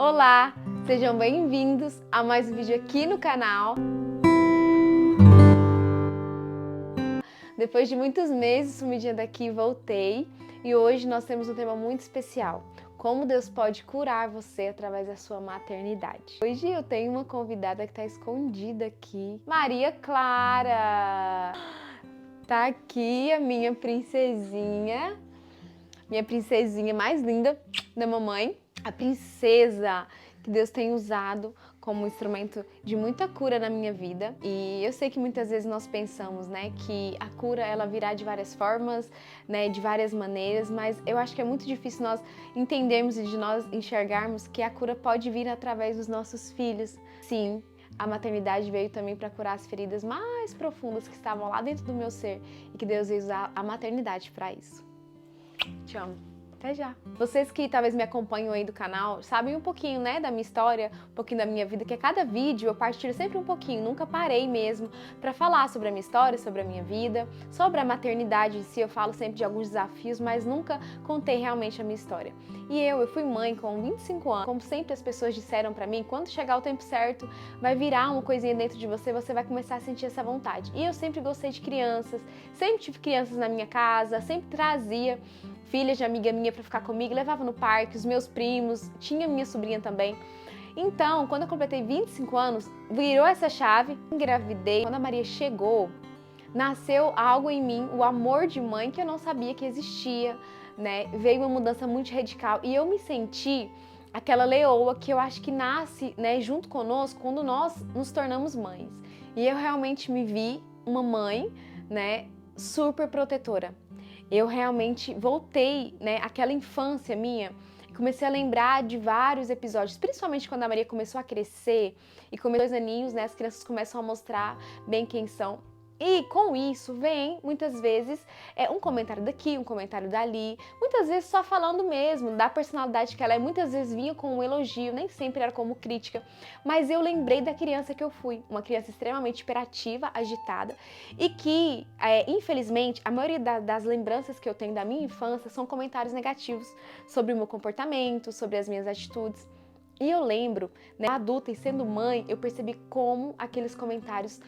Olá, sejam bem-vindos a mais um vídeo aqui no canal. Depois de muitos meses sumidinha daqui, voltei e hoje nós temos um tema muito especial. Como Deus pode curar você através da sua maternidade. Hoje eu tenho uma convidada que está escondida aqui, Maria Clara. Tá aqui a minha princesinha mais linda da mamãe, a princesa que Deus tem usado como instrumento de muita cura na minha vida. E eu sei que muitas vezes nós pensamos, né, que a cura ela virá de várias formas, né, de várias maneiras, mas eu acho que é muito difícil nós entendermos e de nós enxergarmos que a cura pode vir através dos nossos filhos. Sim, a maternidade veio também para curar as feridas mais profundas que estavam lá dentro do meu ser e que Deus veio usar a maternidade para isso. Te amo. Até já. Vocês que talvez me acompanham aí do canal, sabem um pouquinho, né, da minha história, um pouquinho da minha vida, que a cada vídeo eu partilho sempre um pouquinho, nunca parei mesmo para falar sobre a minha história, sobre a minha vida, sobre a maternidade em si. Eu falo sempre de alguns desafios, mas nunca contei realmente a minha história. E eu fui mãe com 25 anos. Como sempre as pessoas disseram para mim, quando chegar o tempo certo, vai virar uma coisinha dentro de você, você vai começar a sentir essa vontade. E eu sempre gostei de crianças, sempre tive crianças na minha casa, sempre trazia filhas de amiga minha para ficar comigo, levava no parque, os meus primos, tinha minha sobrinha também. Então, quando eu completei 25 anos, virou essa chave, engravidei. Quando a Maria chegou, nasceu algo em mim, o amor de mãe que eu não sabia que existia, né? Veio uma mudança muito radical e eu me senti aquela leoa que eu acho que nasce, né, junto conosco quando nós nos tornamos mães. E eu realmente me vi uma mãe, né, super protetora. Eu realmente voltei, né, àquela infância minha, comecei a lembrar de vários episódios, principalmente quando a Maria começou a crescer e com 2 aninhos, né, as crianças começam a mostrar bem quem são. E com isso vem, muitas vezes, um comentário daqui, um comentário dali, muitas vezes só falando mesmo da personalidade que ela é, muitas vezes vinha com um elogio, nem sempre era como crítica, mas eu lembrei da criança que eu fui, uma criança extremamente hiperativa, agitada, e que, infelizmente, a maioria das lembranças que eu tenho da minha infância são comentários negativos sobre o meu comportamento, sobre as minhas atitudes. E eu lembro, né, adulta e sendo mãe, eu percebi como aqueles comentários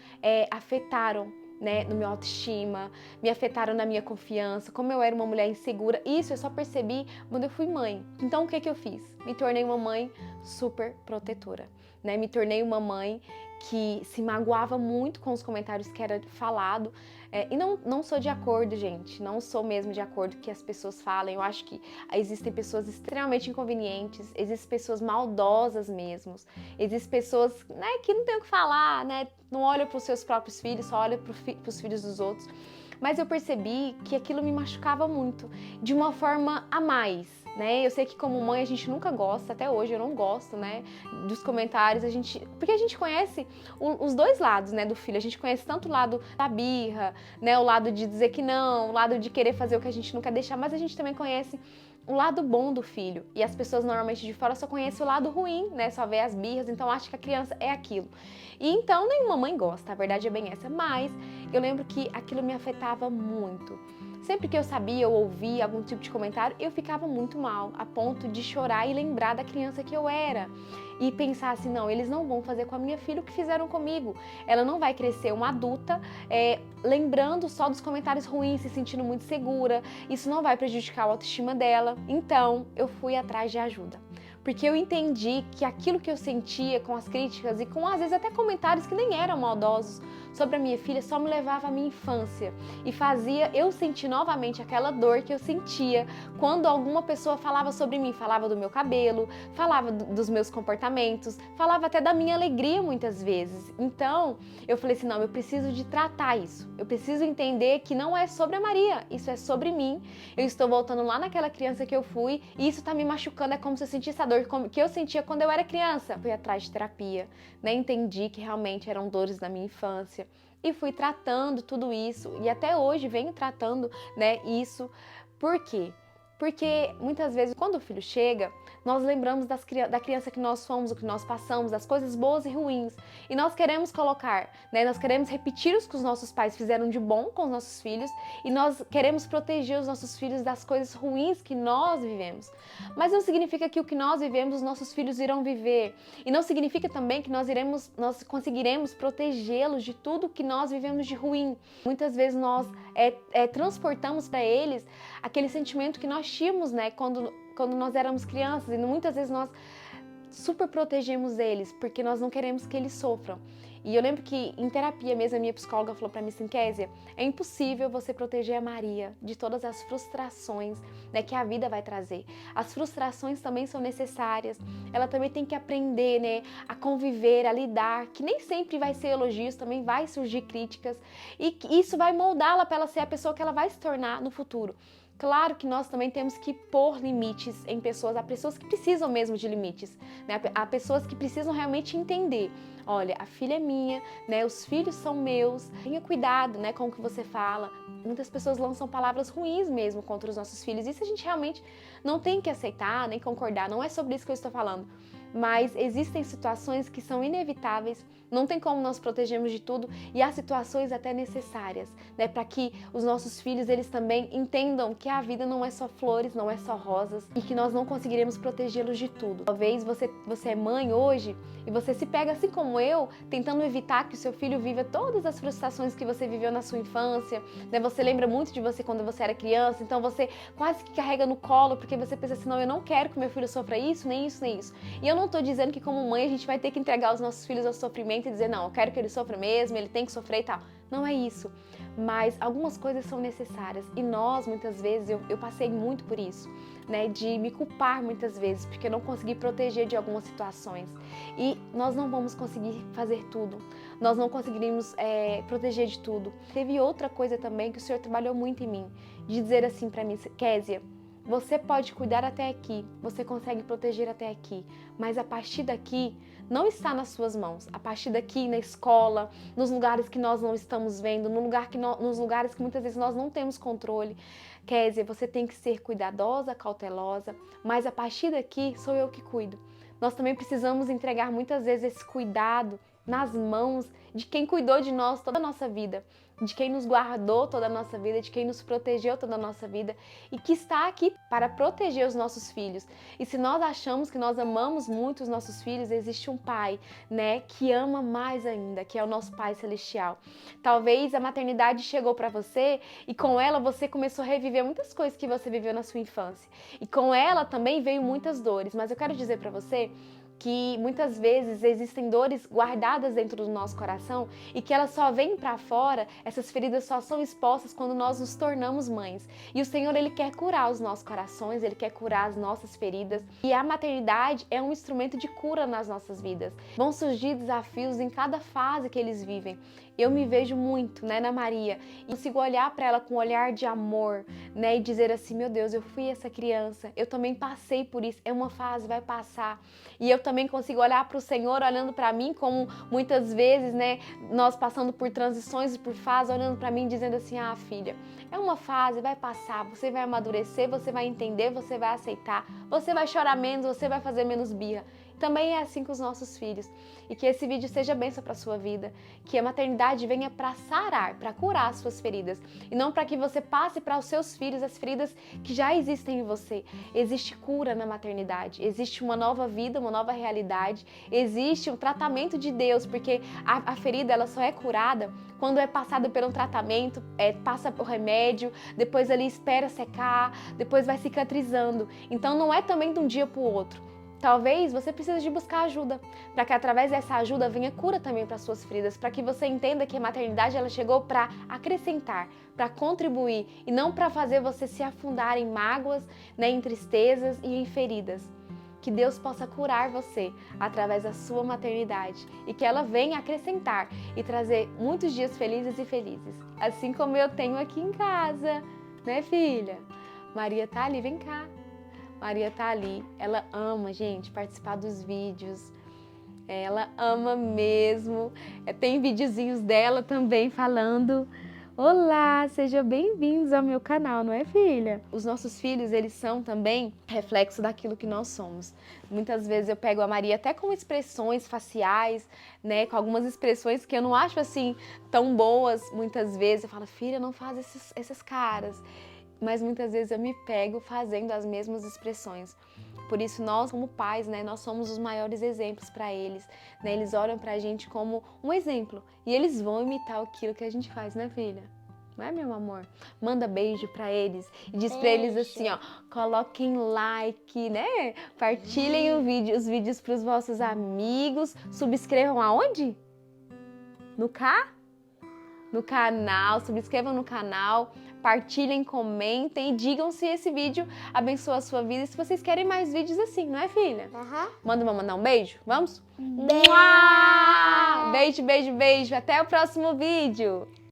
afetaram, né, no meu autoestima, me afetaram na minha confiança, como eu era uma mulher insegura. Isso eu só percebi quando eu fui mãe. Então o que eu fiz? Me tornei uma mãe super protetora, né? Me tornei uma mãe que se magoava muito com os comentários que era falado. E não sou de acordo, gente, não sou mesmo de acordo que as pessoas falem. Eu acho que existem pessoas extremamente inconvenientes, existem pessoas maldosas mesmo, existem pessoas, né, que não tem o que falar, né, não olham para os seus próprios filhos, só olham para os filhos dos outros. Mas eu percebi que aquilo me machucava muito, de uma forma a mais, né? Eu sei que como mãe a gente nunca gosta, até hoje eu não gosto, né, dos comentários, porque a gente conhece os dois lados, né, do filho. A gente conhece tanto o lado da birra, né, o lado de dizer que não, o lado de querer fazer o que a gente não quer deixar, mas a gente também conhece o lado bom do filho. E as pessoas normalmente de fora só conhecem o lado ruim, né? Só vê as birras, então acha que a criança é aquilo. E então nenhuma mãe gosta, a verdade é bem essa. Mas eu lembro que aquilo me afetava muito. Sempre que eu sabia ou ouvia algum tipo de comentário, eu ficava muito mal, a ponto de chorar e lembrar da criança que eu era. E pensar assim, não, eles não vão fazer com a minha filha o que fizeram comigo. Ela não vai crescer uma adulta lembrando só dos comentários ruins, se sentindo muito segura. Isso não vai prejudicar a autoestima dela. Então, eu fui atrás de ajuda. Porque eu entendi que aquilo que eu sentia com as críticas e com, às vezes, até comentários que nem eram maldosos sobre a minha filha só me levava à minha infância e fazia eu sentir novamente aquela dor que eu sentia quando alguma pessoa falava sobre mim, falava do meu cabelo, falava dos meus comportamentos, falava até da minha alegria muitas vezes. Então, eu falei assim, não, eu preciso de tratar isso. Eu preciso entender que não é sobre a Maria, isso é sobre mim. Eu estou voltando lá naquela criança que eu fui e isso tá me machucando, é como se eu sentisse a dor que eu sentia quando eu era criança. Fui atrás de terapia, né? Entendi que realmente eram dores da minha infância e fui tratando tudo isso e até hoje venho tratando, né, isso. Por quê? Porque muitas vezes quando o filho chega, nós lembramos da criança que nós fomos, o que nós passamos, das coisas boas e ruins. E nós queremos colocar, né? Nós queremos repetir o que os nossos pais fizeram de bom com os nossos filhos e nós queremos proteger os nossos filhos das coisas ruins que nós vivemos. Mas não significa que o que nós vivemos, os nossos filhos irão viver. E não significa também que nós conseguiremos protegê-los de tudo que nós vivemos de ruim. Muitas vezes nós transportamos para eles aquele sentimento que nós tínhamos, né, quando nós éramos crianças, e muitas vezes nós super protegemos eles, porque nós não queremos que eles sofram. E eu lembro que em terapia mesmo, a minha psicóloga falou para mim assim, Kézia, é impossível você proteger a Maria de todas as frustrações, né, que a vida vai trazer. As frustrações também são necessárias, ela também tem que aprender, né, a conviver, a lidar, que nem sempre vai ser elogios, também vai surgir críticas, e isso vai moldá-la para ela ser a pessoa que ela vai se tornar no futuro. Claro que nós também temos que pôr limites em pessoas, há pessoas que precisam mesmo de limites, né? Há pessoas que precisam realmente entender, olha, a filha é minha, né? Os filhos são meus, tenha cuidado, né, com o que você fala. Muitas pessoas lançam palavras ruins mesmo contra os nossos filhos, isso a gente realmente não tem que aceitar, nem concordar, não é sobre isso que eu estou falando. Mas existem situações que são inevitáveis, não tem como nós protegermos de tudo e há situações até necessárias, né, para que os nossos filhos eles também entendam que a vida não é só flores, não é só rosas e que nós não conseguiremos protegê-los de tudo. Talvez você é mãe hoje e você se pega assim como eu, tentando evitar que o seu filho viva todas as frustrações que você viveu na sua infância, né? Você lembra muito de você quando você era criança, então você quase que carrega no colo porque você pensa assim, não, eu não quero que meu filho sofra isso, nem isso, nem isso. E eu não tô dizendo que como mãe a gente vai ter que entregar os nossos filhos ao sofrimento e dizer, não, eu quero que ele sofra mesmo, ele tem que sofrer e tal. Não é isso. Mas algumas coisas são necessárias e nós, muitas vezes, eu passei muito por isso, né, de me culpar muitas vezes, porque eu não consegui proteger de algumas situações. E nós não vamos conseguir fazer tudo, nós não conseguiríamos proteger de tudo. Teve outra coisa também que o Senhor trabalhou muito em mim, de dizer assim para mim, Kézia, você pode cuidar até aqui, você consegue proteger até aqui, mas a partir daqui não está nas suas mãos. A partir daqui, na escola, nos lugares que nós não estamos vendo, nos lugares que muitas vezes nós não temos controle. Kézia, você tem que ser cuidadosa, cautelosa, mas a partir daqui sou eu que cuido. Nós também precisamos entregar muitas vezes esse cuidado nas mãos de quem cuidou de nós toda a nossa vida, de quem nos guardou toda a nossa vida, de quem nos protegeu toda a nossa vida e que está aqui para proteger os nossos filhos. E se nós achamos que nós amamos muito os nossos filhos, existe um pai, né, que ama mais ainda, que é o nosso Pai Celestial. Talvez a maternidade chegou para você e com ela você começou a reviver muitas coisas que você viveu na sua infância. E com ela também veio muitas dores, mas eu quero dizer para você que muitas vezes existem dores guardadas dentro do nosso coração e que elas só vêm para fora, essas feridas só são expostas quando nós nos tornamos mães. E o Senhor, Ele quer curar os nossos corações, Ele quer curar as nossas feridas. E a maternidade é um instrumento de cura nas nossas vidas. Vão surgir desafios em cada fase que eles vivem. Eu me vejo muito, né, na Maria, e consigo olhar para ela com um olhar de amor, né, e dizer assim, meu Deus, eu fui essa criança, eu também passei por isso, é uma fase, vai passar. E eu também consigo olhar para o Senhor olhando para mim, como muitas vezes, né, nós passando por transições e por fases, olhando para mim dizendo assim, ah, filha, é uma fase, vai passar, você vai amadurecer, você vai entender, você vai aceitar, você vai chorar menos, você vai fazer menos birra. Também é assim com os nossos filhos. E que esse vídeo seja bênção para a sua vida. Que a maternidade venha para sarar, para curar as suas feridas. E não para que você passe para os seus filhos as feridas que já existem em você. Existe cura na maternidade. Existe uma nova vida, uma nova realidade. Existe um tratamento de Deus, porque a ferida ela só é curada quando é passada por um tratamento, passa por remédio, depois ali espera secar, depois vai cicatrizando. Então não é também de um dia para o outro. Talvez você precise de buscar ajuda, para que através dessa ajuda venha cura também para suas feridas, para que você entenda que a maternidade ela chegou para acrescentar, para contribuir e não para fazer você se afundar em mágoas, né, em tristezas e em feridas. Que Deus possa curar você através da sua maternidade e que ela venha acrescentar e trazer muitos dias felizes e felizes, assim como eu tenho aqui em casa, né, filha? Maria tá ali, vem cá. Maria tá ali, ela ama, gente, participar dos vídeos, ela ama mesmo, tem videozinhos dela também falando Olá, sejam bem-vindos ao meu canal, não é, filha? Os nossos filhos, eles são também reflexo daquilo que nós somos. Muitas vezes eu pego a Maria até com expressões faciais, né, com algumas expressões que eu não acho assim tão boas. Muitas vezes eu falo, filha, não faz essas caras. Mas muitas vezes eu me pego fazendo as mesmas expressões. Por isso nós, como pais, né, nós somos os maiores exemplos para eles, né? Eles olham pra gente como um exemplo e eles vão imitar aquilo que a gente faz, né, filha? Não é, meu amor? Manda beijo pra eles e diz pra eles assim, ó, coloquem like, né? Partilhem os vídeos pros vossos amigos, subscrevam aonde? No canal, subscrevam no canal, partilhem, comentem e digam se esse vídeo abençoa a sua vida e se vocês querem mais vídeos assim, não é, filha? Vamos mandar um beijo? Vamos? Beijo. Beijo, beijo, beijo. Até o próximo vídeo.